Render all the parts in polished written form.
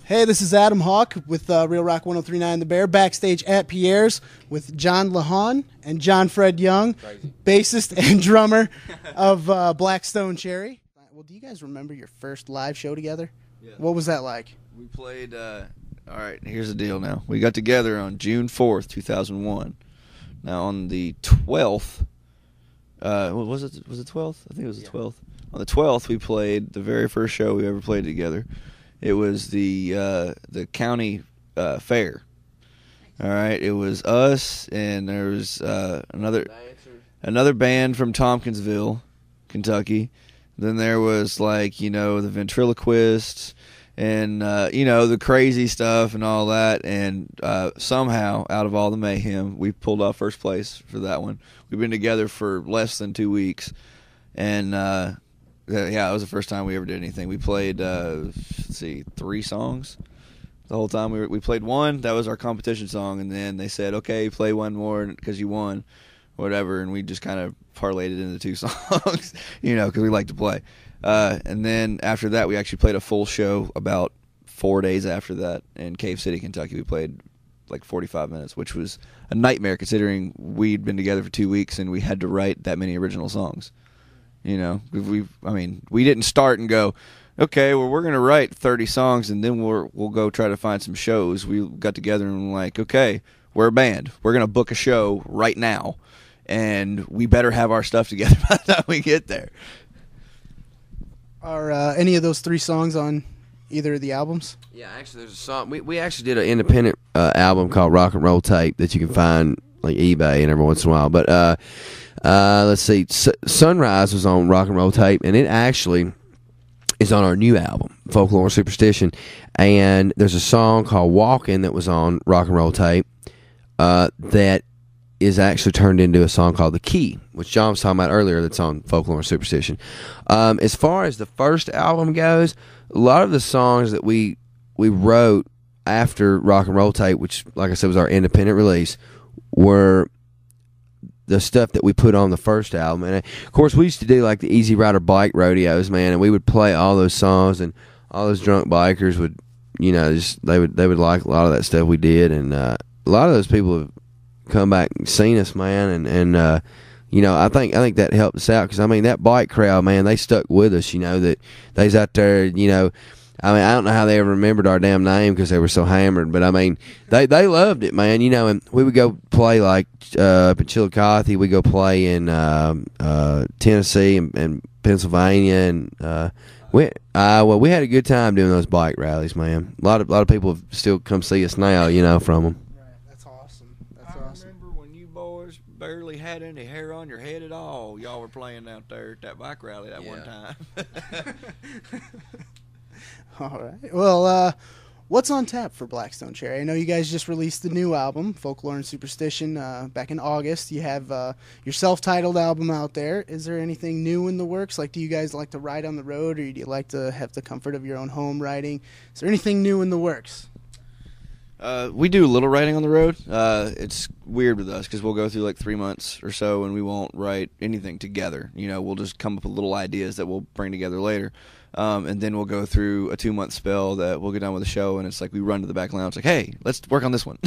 Hey, this is Adam Hawk with Real Rock 103.9 The Bear, backstage at Pierre's with John Lahan and John Fred Young, bassist and drummer of Black Stone Cherry. Well, do you guys remember your first live show together? Yeah. What was that like? We played, all right, here's the deal now. We got together on June 4th, 2001. Now, on the 12th, was it 12th? I think it was the 12th. On the 12th, we played the very first show we ever played together. It was the county fair. All right, it was us, and there was another band from Tompkinsville, Kentucky. Then there was the ventriloquists and the crazy stuff and all that. And somehow, out of all the mayhem, we pulled off first place for that one. We've been together for less than 2 weeks, and it was the first time we ever did anything. We played, 3 songs the whole time. We played one. That was our competition song, and then they said, okay, play one more because you won, whatever, and we just kind of parlayed it into 2 songs, because we like to play. And then after that, we actually played a full show about 4 days after that in Cave City, Kentucky. We played like 45 minutes, which was a nightmare considering we'd been together for 2 weeks and we had to write that many original songs. We didn't start and go, okay, well, we're going to write 30 songs and then we'll go try to find some shows. We got together and were like, okay, we're a band. We're going to book a show right now, and we better have our stuff together by the time we get there. Are any of those 3 songs on either of the albums? Yeah, actually, there's a song. We actually did an independent album called Rock and Roll Tape that you can find like eBay and every once in a while. But let's see, Sunrise was on Rock and Roll Tape, and it actually is on our new album, Folklore and Superstition. And there's a song called Walkin' that was on Rock and Roll Tape that is actually turned into a song called The Key, which John was talking about earlier, that's on Folklore and Superstition. As far as the first album goes, a lot of the songs that we wrote after Rock and Roll Tape, which, like I said, was our independent release, were the stuff that we put on the first album. And of course, we used to do like the Easy Rider bike rodeos, man, and we would play all those songs, and all those drunk bikers would, they would like a lot of that stuff we did. And a lot of those people have come back and seen us, man, and I think that helped us out, because that bike crowd, man, they stuck with us. That they's out there. I don't know how they ever remembered our damn name because they were so hammered, but they loved it, man. And we would go play like up in Chillicothe. We go play in Tennessee and Pennsylvania, and we had a good time doing those bike rallies, man. A lot of people have still come see us now, from them. That's awesome. I remember when you boys barely had any hair on your head at all. Y'all were playing out there at that bike rally that one time. All right. Well, what's on tap for Black Stone Cherry? I know you guys just released the new album, Folklore and Superstition, back in August. You have your self-titled album out there. Is there anything new in the works? Do you guys like to ride on the road, or do you like to have the comfort of your own home riding? Is there anything new in the works? We do a little writing on the road. It's weird with us because we'll go through like 3 months or so and we won't write anything together. We'll just come up with little ideas that we'll bring together later. And then we'll go through a 2-month spell that we'll get done with the show, and it's like we run to the back lounge like, hey, let's work on this one.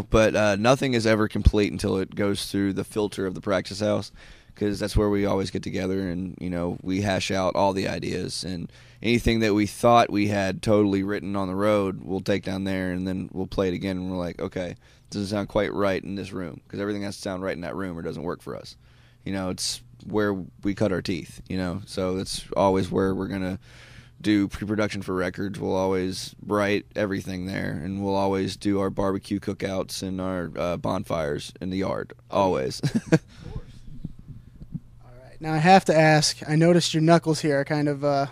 But nothing is ever complete until it goes through the filter of the practice house, because that's where we always get together and, we hash out all the ideas, and anything that we thought we had totally written on the road, we'll take down there, and then we'll play it again, and we're like, okay, it doesn't sound quite right in this room, because everything has to sound right in that room or it doesn't work for us. It's where we cut our teeth, so it's always where we're going to do pre-production for records. We'll always write everything there, and we'll always do our barbecue cookouts and our bonfires in the yard, always. Now, I have to ask, I noticed your knuckles here are kind of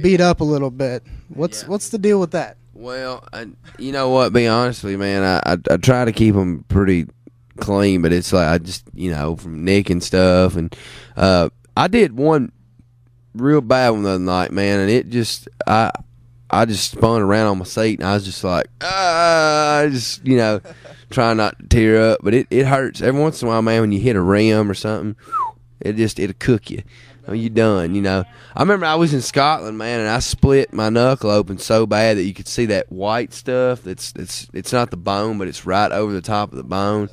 beat up a little bit. What's the deal with that? Well, you know what, be honest with you, man, I try to keep them pretty clean, but it's like I just, from nicking stuff. And I did one real bad one the other night, man, and it just, I just spun around on my seat, and I was just like, trying not to tear up. But it hurts every once in a while, man, when you hit a rim or something. It'll cook you. I mean, you done, you know. I remember I was in Scotland, man, and I split my knuckle open so bad that you could see that white stuff. It's not the bone, but it's right over the top of the bone.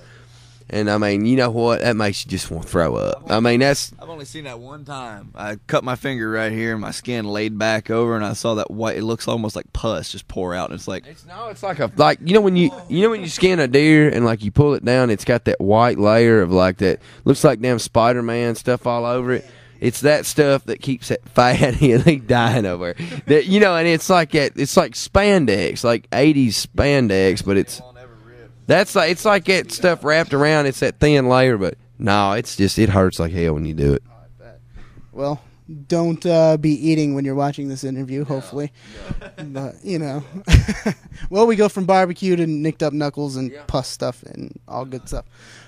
And I mean, you know what? That makes you just want to throw up. I mean, I've only seen that one time. I cut my finger right here, and my skin laid back over, and I saw that white. It looks almost like pus just pour out, and it's like it's like you know when you skin a deer and like you pull it down, it's got that white layer of like that looks like damn Spider-Man stuff all over it. It's that stuff that keeps that fatty and they dying over it. That, you know, and it's like spandex, like 80s spandex, but it's like that stuff wrapped around. It's that thin layer, but no, it hurts like hell when you do it. Well, don't be eating when you're watching this interview, hopefully. But, you know. Well, we go from barbecue to nicked up knuckles and pus stuff and all good stuff.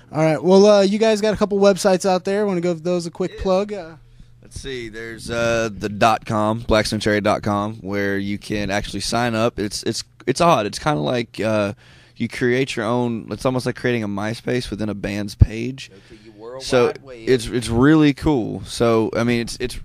All right. Well, you guys got a couple websites out there. Want to give those a quick plug? Let's see. There's the .com, blackstonecherry.com, where you can actually sign up. It's odd. It's kind of like you create your own. It's almost like creating a MySpace within a band's page. So it's really cool. So I mean, it's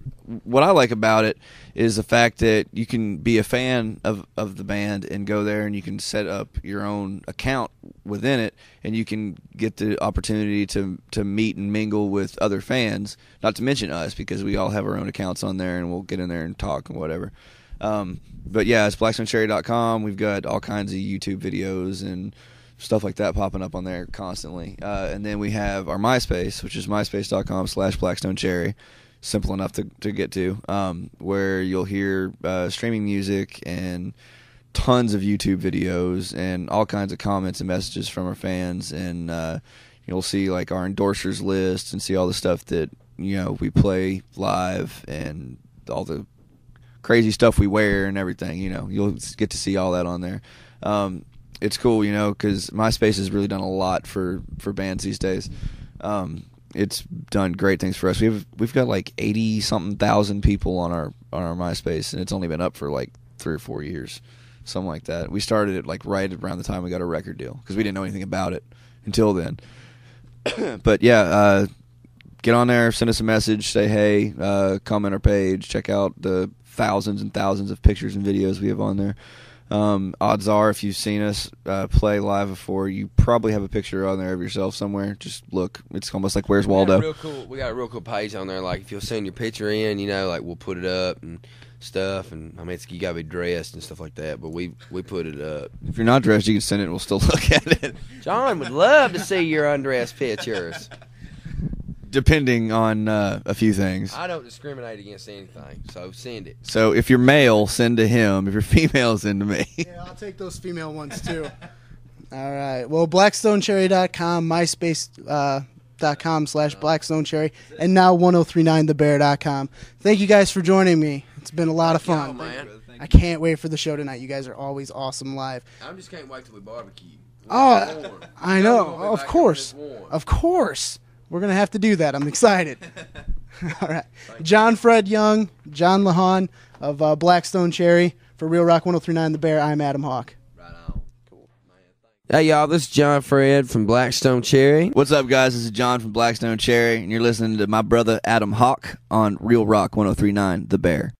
what I like about it is the fact that you can be a fan of the band and go there and you can set up your own account within it, and you can get the opportunity to meet and mingle with other fans. Not to mention us, because we all have our own accounts on there, and we'll get in there and talk and whatever. But yeah, it's blackstonecherry.com. We've got all kinds of YouTube videos and stuff like that popping up on there constantly. And then we have our MySpace, which is myspace.com/blackstonecherry. Simple enough to get to, where you'll hear streaming music and tons of YouTube videos and all kinds of comments and messages from our fans. And you'll see like our endorsers list and see all the stuff that, you know, we play live and all the crazy stuff we wear and everything. You know, you'll get to see all that on there. It's cool, you know, because MySpace has really done a lot for bands these days. It's done great things for us. We've got like 80-something thousand people on our MySpace, and it's only been up for like 3 or 4 years, something like that. We started it like right around the time we got a record deal because we didn't know anything about it until then. But yeah, get on there, send us a message, say hey, comment our page, check out the thousands and thousands of pictures and videos we have on there. Odds are, if you've seen us play live before, you probably have a picture on there of yourself somewhere. Just look. It's almost like Where's Waldo? We got a real cool page on there. Like, if you'll send your picture in, you know, like, we'll put it up and stuff. And, I mean, you got to be dressed and stuff like that. But we put it up. If you're not dressed, you can send it and we'll still look at it. John would love to see your undressed pictures. Depending on a few things. I don't discriminate against anything, so send it. So if you're male, send to him. If you're female, send to me. Yeah, I'll take those female ones too. All right. Well, blackstonecherry.com, myspace.com/blackstonecherry, and now 1039thebear.com. Thank you guys for joining me. It's been a lot of fun. Man. I can't wait for the show tonight. You guys are always awesome live. I just can't wait till we barbecue. Oh, I know. Of course. Of course. We're going to have to do that. I'm excited. All right. John Fred Young, John Lahan of Blackstone Cherry. For Real Rock 1039 The Bear, I'm Adam Hawk. Right on. Cool. Hey, y'all. This is John Fred from Blackstone Cherry. What's up, guys? This is John from Blackstone Cherry, and you're listening to my brother Adam Hawk on Real Rock 1039 The Bear.